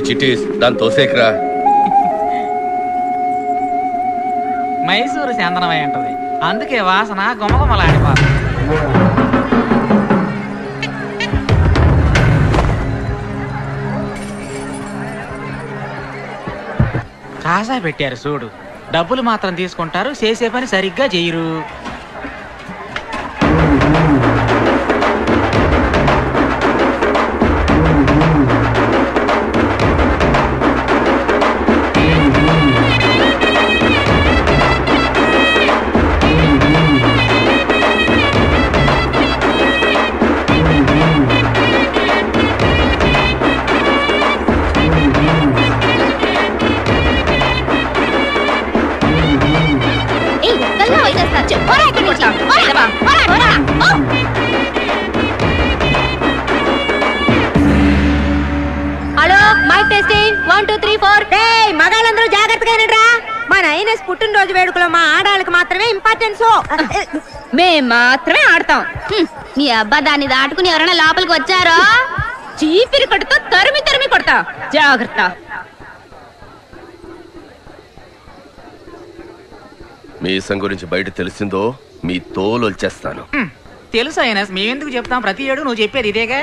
చిటీస్ దాని తోసేకరా. మైసూరు చందనమై ఉంటది, అందుకే వాసన గుమగుమలాడిపోతుంది. కాసా పెట్టారు చూడు, డబ్బులు మాత్రం తీసుకుంటారు, చేసే పని సరిగ్గా చేయరు. Hello, mic testing 1 2 3 4. మగాళ్ళందరూ జాగ్రత్తగా రా. మా నైనస్ పుట్టినరోజు వేడుకలో మా ఆడాళ్ళకి మాత్రమే ఇంపార్టెన్స్. మేం మాత్రమే ఆడతాం. నీ అబ్బా దాన్ని దాటుకుని ఎవరైనా లోపలికి వచ్చారో చీపిరి కొడుతూ తరిమి తరిమి కొడతా, జాగ్రత్త. మీసం గురించి బయట తెలిసిందో మీ తోలు వచ్చేస్తాను. తెలుసు అయినా మేమెందుకు చెప్తాం, ప్రతి ఏడు నువ్వు చెప్పేది ఇదేగా.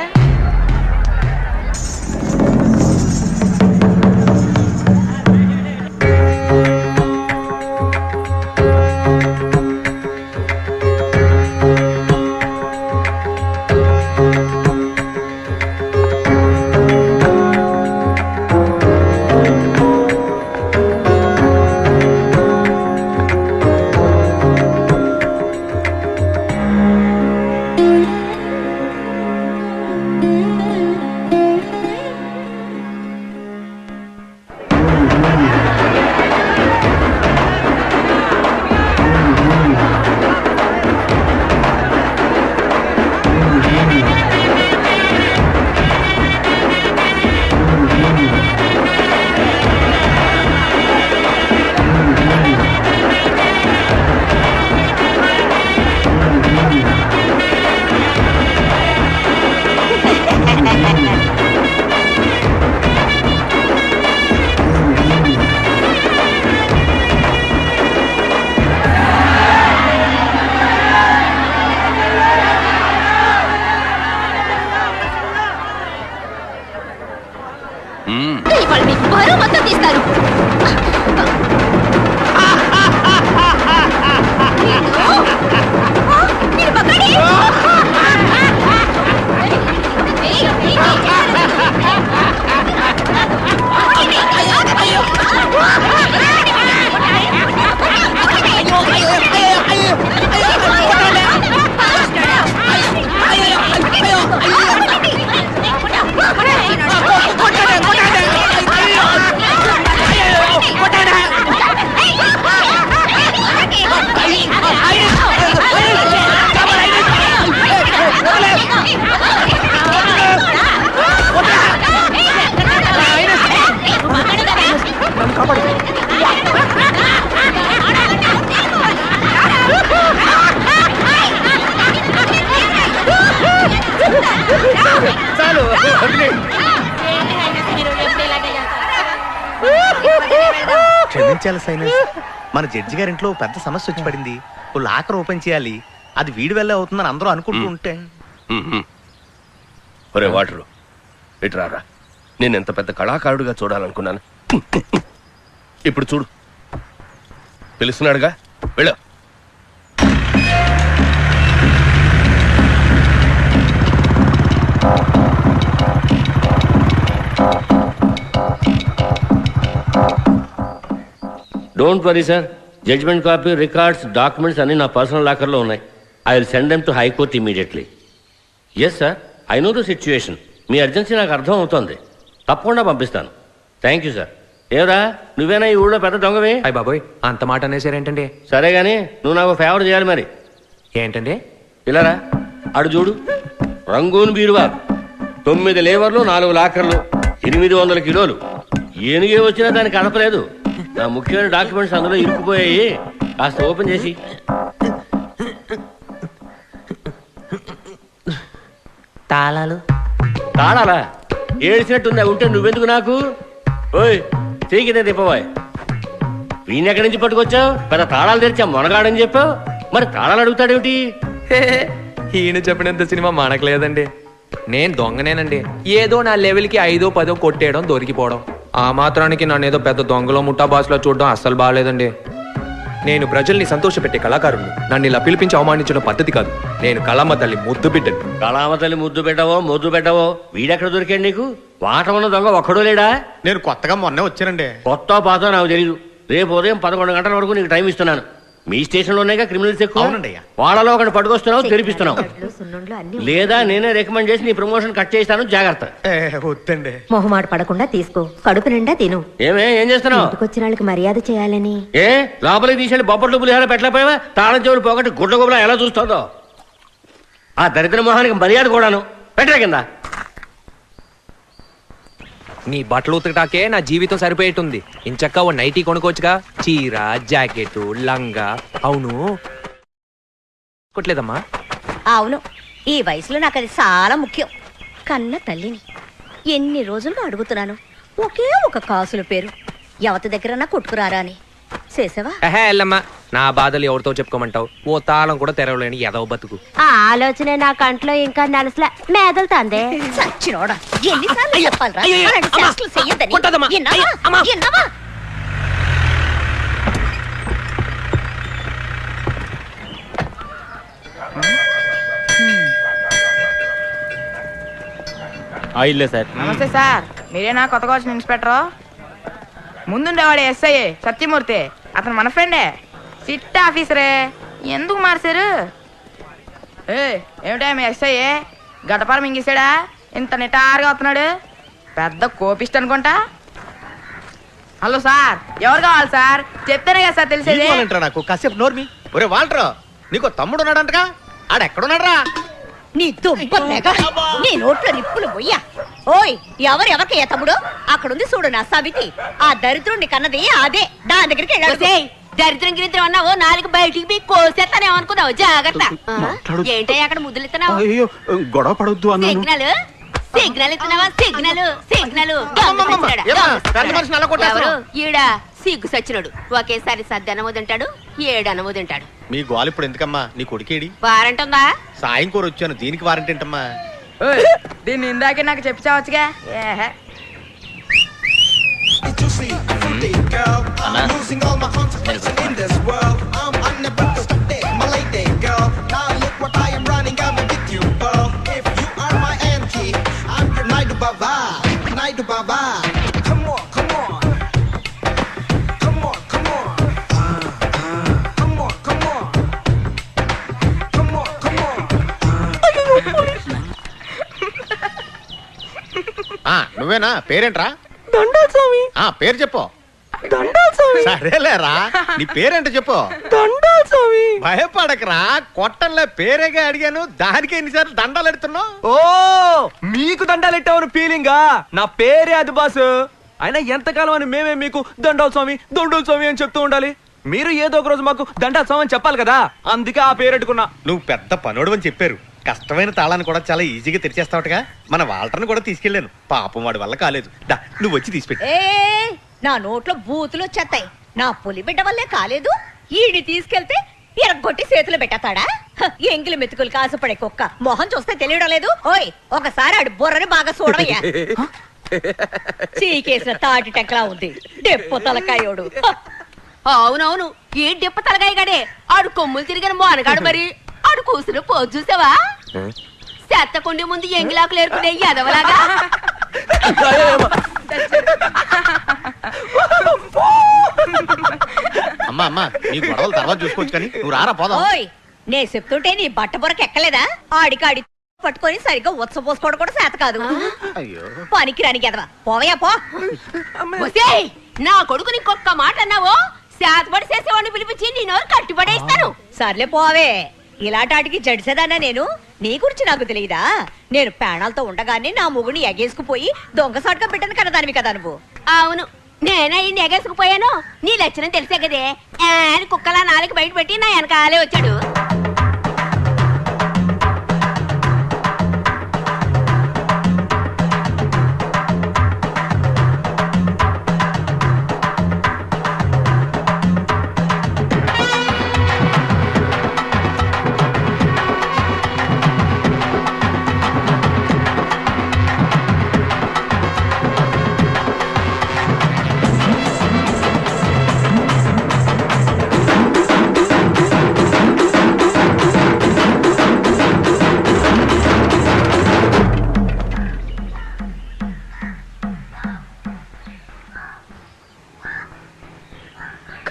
వాళ్ళు మీకు బరువు మొత్తం తీస్తారు. క్షమించాలి సైనస్, మన జడ్జి గారింట్లో పెద్ద సమస్య వచ్చి పడింది. లాకర్ ఓపెన్ చేయాలి, అది వీడి వల్లే అవుతుందని అందరూ అనుకుంటూ ఉంటే. ఒరే వాటరు ఇటు రారా, నేను ఎంత పెద్ద కళాకారుడిగా చూడాలనుకున్నాను. ఇప్పుడు చూడు, పిలుస్తున్నాడుగా, వెళ్ళు. Don't worry sir, judgement copy, records, documents అన్ని నా పర్సనల్ లాకర్లో ఉన్నాయి. I will send them to high court immediately. Yes sir, I know the situation. మీ అర్జెన్సీ నాకు అర్థం అవుతోంది. తప్పకుండా పంపిస్తాను. Thank you sir. ఏవరా, నువ్వేనా ఈ ఊళ్ళో పెద్ద దొంగవి? అయ్య బాబోయ్, అంత మాట అనేసారేంటండి? సరే కానీ నువ్వు నాకు ఫేవర్ చేయాలి మరి. ఏంటండి? ఇలారా, అడు చూడు, రంగూన్ బీరువా, 9 లేవర్లు, 4 లాకర్లు, 800 కిలోలు. ఏనుగే వచ్చినా దానికి కదపలేదు. నా ముఖ్యమైన డాక్యుమెంట్స్ అందులో ఇరుక్కుపోయాయి. కాస్త ఓపెన్ చేసి. తాళాలు? తాళాలా? ఏడ్చినట్టుందా? ఉంటే నువ్వెందుకు నాకు? ఓయ్ తీగితే తిప్పబోయ్. వీణ్ ఎక్కడి నుంచి పట్టుకొచ్చావు? పెద్ద తాళాలు తెరిచా మొనగాడని చెప్పావు, మరి తాళాలు అడుగుతాడేమిటి? ఈయన చెప్పినంత సినిమా మనకలేదండి. నేను దొంగనేనండి. ఏదో నా లెవెల్కి 5, 10 కొట్టేయడం, దొరికిపోవడం. ఆ మాత్రానికి నన్ను ఏదో పెద్ద దొంగలో ముఠా బాస్లో చూడడం అస్సలు బాగాలేదండి. నేను ప్రజల్ని సంతోషపెట్టే కళాకారుణ్ణి. నన్ను ఇలా పిలిపించి అవమానించడం పద్ధతి కాదు. నేను కళమ్మ తల్లి ముద్దు బిడ్డను. కళామ తల్లి ముద్దు పెట్టవో వీడెక్కడ దొరికాడు నీకు? వాట ఉన్న దొంగ ఒక్కడో లేడా? నేను కొత్తగా మొన్నే వచ్చానండి. కొత్త పాత నాకు తెలీదు. రేపు ఉదయం 11 గంటల వరకు నీకు టైం ఇస్తున్నాను. మీ స్టేషన్లోనేగా క్రిమినల్స్ ఎక్కువ. అవునండి. వాళ్ళలో ఒకటి పట్టుకొస్తున్నావు, తెరిపిస్తున్నావు. లేదా నేనే రికమెండ్ చేసి నీ ప్రమోషన్ కట్ చేస్తాను, జాగ్రత్త. వద్దండి. మొహమాట పడకుండా తీసుకో, కడుపు నిండా తిను. ఏం చేస్తున్నావు? వచ్చిన వాళ్ళకి మర్యాద చేయాలని. ఏ లోపలికి తీసేది బొబ్బట్లు పులిహార పెట్టలేకపోయావా? తాళం చెవులు పోగొట్టి గుడ్ల గుబలా ఎలా చూస్తుందో. ఆ దరిద్ర మొహానికి మర్యాద కూడాను పెట్టరా కింద. నీ బట్టలు ఉతకటాకే నా జీవితం సరిపోయేటుంది. ఇంచక్క ఓ నైటీ కొనుక్కోవచ్చుగా. చీర, జాకెట్, లంగా. అవును కొట్లేదమ్మా? అవును, ఈ వయసులో నాకు అది చాలా ముఖ్యం. కన్న తల్లిని ఎన్ని రోజులుగా అడుగుతున్నాను, ఒకే ఒక కాసుల పేరు ఎవరి దగ్గర కొట్టుకురారా అని. చేసావా? ఎల్లమ్మా, నా బాధలు ఎవరితో చెప్పుకోమంటావు? ఓ తాళం కూడా తెరవలేని ఎదవ బతుకు. ఆ ఆలోచన నా కంట్లో ఇంకా నలసల మేదలుతాందే. చచ్చినోడా, ఎన్నిసార్లు చెప్పాలిరా అలాంటి చేష్టలు చెయ్యొద్దని? విన్నావా? ఇల్లే సార్. నమస్తే సార్, మీరేనా కొత్తగా వచ్చిన ఇన్స్పెక్టర్? ముందుండేవాడు ఎస్ఐ సత్యమూర్తి, అతను మన ఫ్రెండే, సిట్ ఆఫీసరే. ఎందుకు మార్చారు? ఏమిటా మీ ఎస్ఐ గడపారం మింగేశాడా? ఇంత నిటారుగా వస్తున్నాడు, పెద్ద కోపిస్ట్ అనుకుంటా. హలో సార్, ఎవరు కావాలి సార్? చెప్తేనే కదా సార్ తెలిసేది. నాకు కాసేపు నోర్మి. ఒరే వాల్టర్, నీకు తమ్ముడు ఉన్నాడంటగా, ఆడెక్కడున్నాడ్రా? నీ దుబ్బలేక నీ నోట్లో నిప్పులు పోయ్యా. ఓయ్, ఎవరికి ఏ తమ్ముడు? అక్కడుంది చూడు నా సవితి. ఆ దరిద్రుణ్ణి కన్నది అదే, దాని దగ్గరికి వెళ్ళాడు. దరిద్రం గిరిద్రం అన్నావు, నాలుగు బయటికి పోయి కోసేస్తానేమనుకున్నావు, జాగ్రత్త. ఏంటో అక్కడ ముద్దులు ఇస్తున్నావు? అయ్యో, గొడవ పడొద్దు అన్నాను. సిగ్నల్ ఇస్తున్నావా? సిగ్నల్ ఎవరు? ఈడా సిగ్గు సచ్చినాడు. ఒకేసారి సద్దనము తింటాడు, 7 అనము తింటాడు. మీ గోల్ ఇప్పుడు ఎందుకమ్మా? నీ కొడుకేడి? వారంట్ ఉందా? సాయం కూర వచ్చాను, దీనికి వారంటీ ఏంటమ్మా? దీన్ని ఇందాకే నాకు చెప్పావచ్చుగా. నువ్వేనా? పేరేంట్రా? దండాల్ స్వామి. పేరు చెప్పు. దండాల్ స్వామి. సరేలేరా, నీ పేరేంటో చెప్పు. దండాల్ స్వామి. భయపడకరా, కొట్టంలో పేరేగా అడిగాను, దానికి ఎన్నిసార్లు దండాలు ఎడుతున్నావు? ఓ, మీకు దండాలు ఎట్టావని ఫీలింగా? నా పేరే అది బాసు. అయినా ఎంతకాలం అని మేమే మీకు దండాల్ స్వామి అని చెప్తూ ఉండాలి? మీరు ఏదో ఒక రోజు మాకు దండాల్ స్వామి అని చెప్పాలి కదా, అందుకే ఆ పేరు పెట్టుకున్నా. నువ్వు పెద్ద పనోడు అని చెప్పారు. కష్టమైన తాళాన్ని కూడా చాలా ఈజీగా తెరిచేస్తావుగా. మన వాల్టర్ని కూడా తీసుకెళ్ళాను, పాపం వాడి వల్ల కాలేదు. నువ్వు వచ్చి తీసిపెట్టు. నా నోట్లో బూతులు వచ్చేస్తాయి. నా పులి బిడ్డ వల్లే కాలేదు, ఈడి తీసుకెళ్తే ఎరగొట్టి చేతులు పెట్టేస్తాడా? ఎంగిలి మెతుకులు కాసుపడే కుక్క మొహం చూస్తే తెలియడం లేదు. ఓయ్, ఒకసారి ఆడి బుర్రని బాగా చూడవయ్యా. చీకేసిన తాటి టెంకలా ఉంది, డెప్పు తలకాయోడు. అవునవును, ఈ డిప్ప తలగాయ గడే ఆడు కొమ్ములు తిరిగిన మోనగాడు. మరి ఆడు కూసులు పోజు చూసావా? చెత్తకుండి ముందు ఎంగిలాకులు ఏరుకునే ఎదవలాగా. అమ్మా, నీ గొడవలు తర్వాత చూసుకోవచ్చు కానీ నువ్వు రారా పోదాం. ఓయ్, నే చెప్తుంటే నీ బట్ట బుర్రకు ఎక్కలేదా? ఆడికాడి పట్టుకొని సరిగ్గా ఉత్సపోసుకోవడం కూడా చేత కాదు. పనికి రానికి ఎదవా, పోవయ్యా పో. నా కొడుకు నీకొక్క మాట అన్నావో శాతపడి చేసేవాడిని పిలిపించి నేను కట్టుబడేస్తాను. సర్లే పోవే, ఇలాంటికి జడిసేదానా నేను? నీ గురించి నాకు తెలియదా? నేను ప్రాణాలతో ఉండగానే నా మొగుడిని ఎగేసుకుపోయి దొంగసాటుగా పెట్టాను కదా దానివి కదా నువ్వు. అవును, నేనే ఈ ఎగేసుకుపోయాను. నీ లక్షణం తెలిసే కదే, కుక్కలా 4 బయట పెట్టి నా వెనకాలే వచ్చాడు.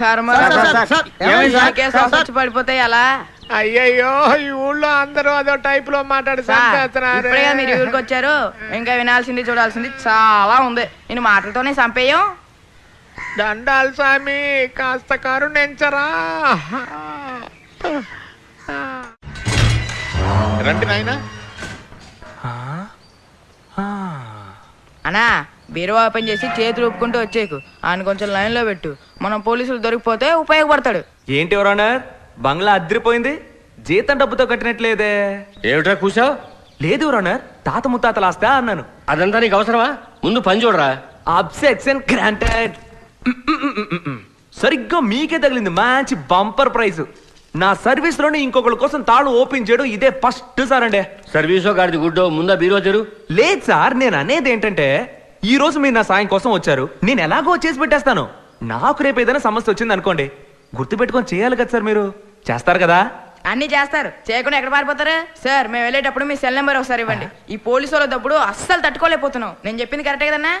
కర్మ పడిపోతాయి అలా. అయ్యయ్యో ఈ ఊళ్ళో అందరూ అదో టైప్ లో మాట్లాడి ఇప్పుడే మీరు ఊరికి వచ్చారు, ఇంకా వినాల్సింది చూడాల్సింది చాలా ఉంది. నేను మాటలతోనే చంపేయం. దండాలు స్వామి, కాస్త కరుణించరా. రండి నాయనా. అన్నా బీరువా ఓపెన్ చేసి చేతులు ఊపుకుంటూ వచ్చేకు. ఆయన కొంచెం లైన్ లో పెట్టు, మనం పోలీసులు దొరికిపోతే ఉపయోగపడతాడు. ఏంటి ఎవరన్నారు? బంగ్లా అద్దరిపోయింది, జీతం డబ్బుతో కట్టినట్లేదే. ఏమిట్రా కూసావు? లేదు ఎవరన్నారు, తాత ముత్తాతలు ఆస్తా అన్నాను. అదంతా నీకు అవసరమా? ముందు పని చూడరా. అబ్సెక్షన్ గ్రాంటెడ్. సరిగ్గా మీకే తగిలింది మంచి బంపర్ ప్రైజ్. నా సర్వీస్ లోనే ఇంకొకరి కోసం తాళం ఓపెన్ చేయడం ఇదే ఫస్ట్ సార్ అండి. సర్వీసో గాడిది గుడ్డో, ముందా బీరో తెరు. లేదు సార్, నేను అనేది ఏంటంటే ఈ రోజు మీరు నా సాయం కోసం వచ్చారు, నేను ఎలాగో చేసి పెట్టేస్తాను. నాకు రేపు ఏదైనా సమస్య వచ్చింది అనుకోండి, గుర్తు పెట్టుకొని చేయాలి కదా సార్. మీరు చేస్తారు కదా? అన్ని చేస్తారు, చేయకుండా ఎక్కడ పారిపోతారు సార్? మేము వెళ్ళేటప్పుడు మీ సెల్ నెంబర్ ఒకసారి ఇవ్వండి. ఈ పోలీసు వాళ్ళ దప్పుడు అస్సలు తట్టుకోలేకపోతున్నాం. నేను చెప్పింది కరెక్టే కదన్నా?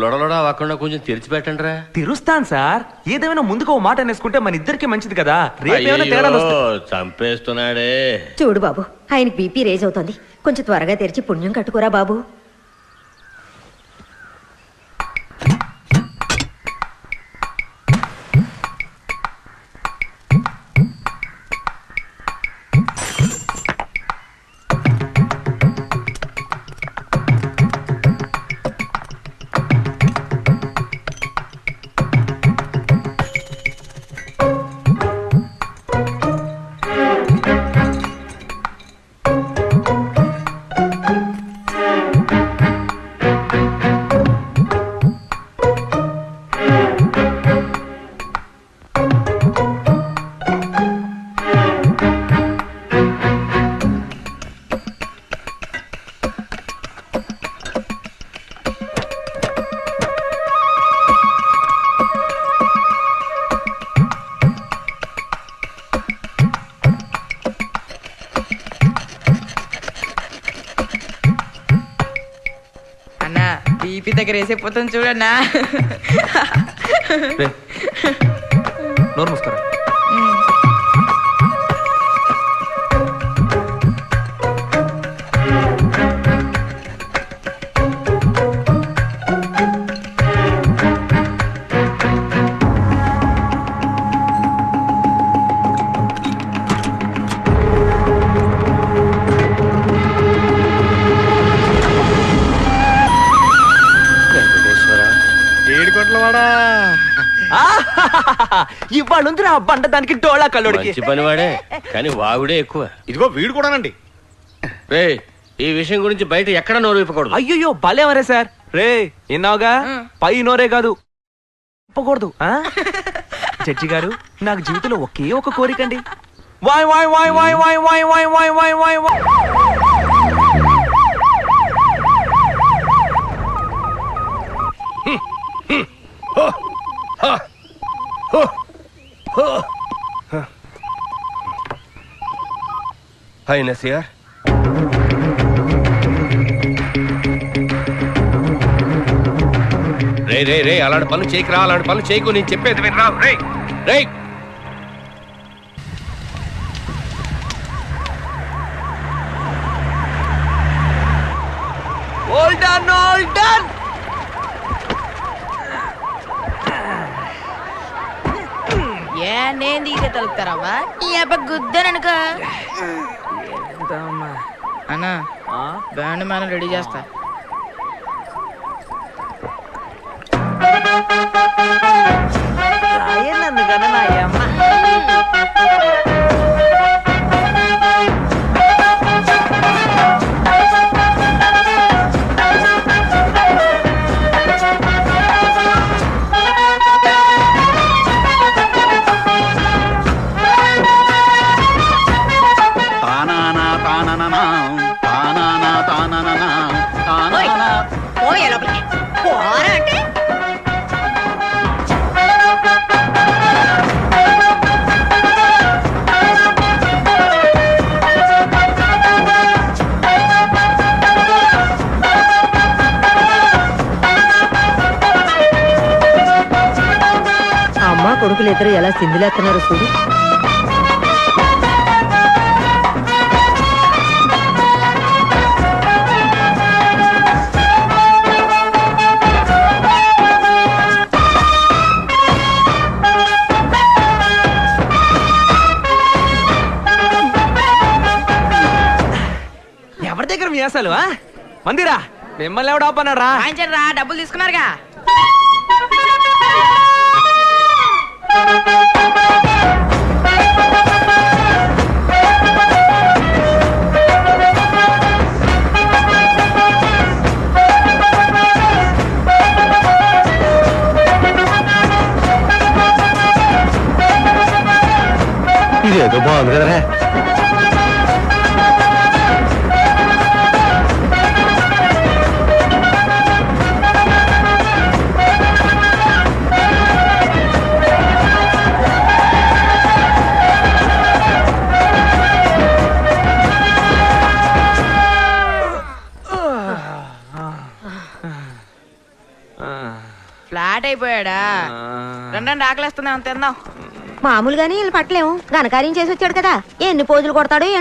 లొడలొడ అవ్వకుండా కొంచెం తెరిచిపెట్టండి రా. తెరుస్తాను సార్, ఏదేమైనా ముందుకు ఓ మాట అనేసుకుంటే మన ఇద్దరికి మంచిది కదా. రేపు తేడాలు వస్తాయి. చంపేస్తున్నాడే. చూడు బాబు, ఆయనకి బీపీ రేజ్ అవుతుంది, కొంచెం త్వరగా తెరిచి పుణ్యం కట్టుకోరా బాబు. బీపీ దగ్గర వేసేపోతుంది చూడన్నా. నోరు మూసుకోరా. ఇవాళ ఉంది ఆ బండ దానికి డోళా కల్లుడికి. మంచి పనివాడే, కానీ వాగుడే ఎక్కువ. ఇదిగో వీడు కూడానండి. రే, ఈ విషయం గురించి బయట ఎక్కడ నోరు విప్పకూడదు. అయ్యో భలేవరే సార్. రే విన్నావుగా, పై నోరే కాదు విప్పకూడదు. జడ్జి గారు, నాకు జీవితంలో ఒకే ఒక కోరికండి. వాయ్ వాయ్ వాయ్ వాయ్ వాయ్ వాయ్ వాయ్ వాయ్ వాయ్ వాయ్ వాయ్. హాయ్ నసియర్. రే రే రే, అలాంటి పనులు చేయకురా, అలాంటి పనులు చేయకు, నేను చెప్పేది వినరా. రే రే, ఏ నేను దిగితే తలుపుతారావా? ఈ అబ్బ గుద్దననుక అన్నా, బ్యాండ్ మనం రెడీ చేస్తా. కొడుకులు ఇద్దరు ఎలా సింధులేస్తున్నారు చూడు. ఎవరి దగ్గర మీసాలు మందిరా మిమ్మల్ని ఎవడు ఆపన్నాడు రా? వాయించండి రా, డబ్బులు తీసుకున్నారుగా. ఇదేదో బాగుంది కదరా. ఫ్లాట్ అయిపోయాడా? రెండండి ఆకలిస్తుందేమో తిందాం. మామూలుగానే వీళ్ళు పట్టలేము, ఘనకార్యం చేసి వచ్చాడు కదా, ఎన్ని పోజులు కొడతాడో ఏంటో.